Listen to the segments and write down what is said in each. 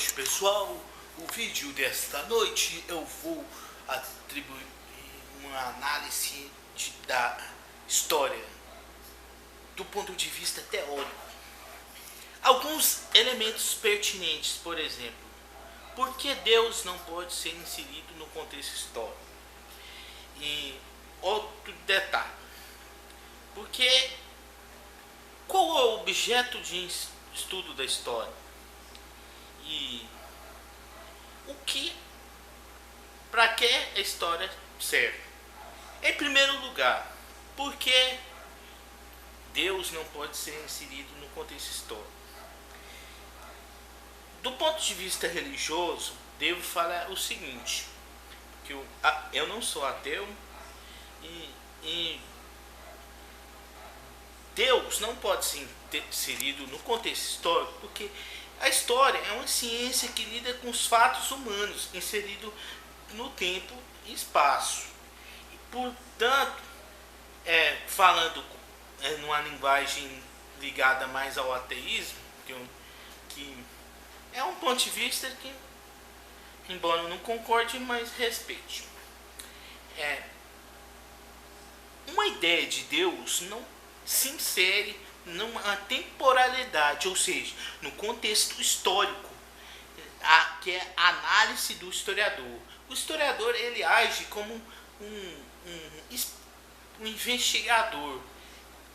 noite, pessoal. O vídeo desta noite eu vou atribuir uma análise da história do ponto de vista teórico. Alguns elementos pertinentes, por exemplo, por que Deus não pode ser inserido no contexto histórico? E outro detalhe, porque qual é o objeto de estudo da história? E para que a história serve? Em primeiro lugar, por que Deus não pode ser inserido no contexto histórico? Do ponto de vista religioso, devo falar o seguinte, que eu não sou ateu e Deus não pode ser inserido no contexto histórico, porque a história é uma ciência que lida com os fatos humanos, inserido no tempo e espaço. E, portanto, falando numa linguagem ligada mais ao ateísmo, que é um ponto de vista que, embora eu não concorde, mas respeite. Uma ideia de Deus não se insere numa temporalidade, ou seja, no contexto histórico, que é a análise do historiador. O historiador ele age como um investigador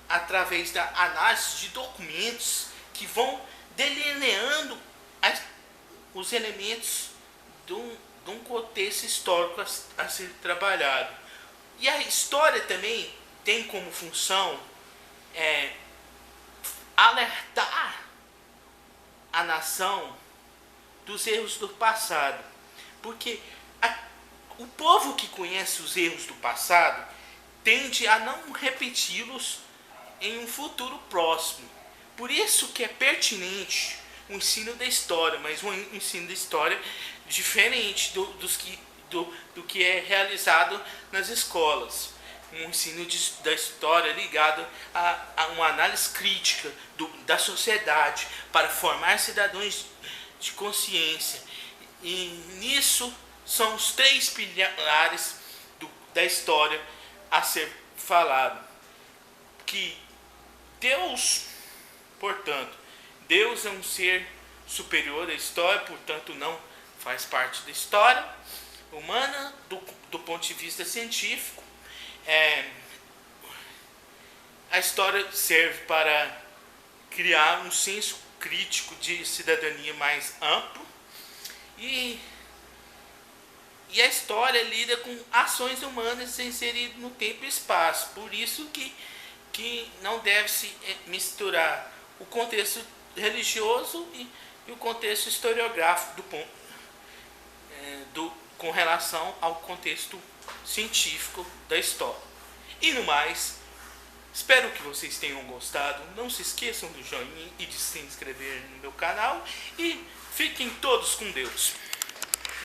através da análise de documentos que vão delineando os elementos de um contexto histórico a ser trabalhado. E a história também tem como função alertar a nação dos erros do passado, porque o povo que conhece os erros do passado tende a não repeti-los em um futuro próximo. Por isso que é pertinente o ensino da história, mas um ensino da história diferente do que é realizado nas escolas. Um ensino da história ligado a uma análise crítica da sociedade para formar cidadãos de consciência. E nisso são os três pilares da história a ser falado. Que Deus, portanto, Deus é um ser superior à história, portanto não faz parte da história humana do ponto de vista científico. A história serve para criar um senso crítico de cidadania mais amplo e a história lida com ações humanas inseridas no tempo e espaço. Por isso que não deve se misturar o contexto religioso e o contexto historiográfico com relação ao contexto científico da história. E no mais, espero que vocês tenham gostado. Não se esqueçam do joinha e de se inscrever no meu canal. E fiquem todos com Deus.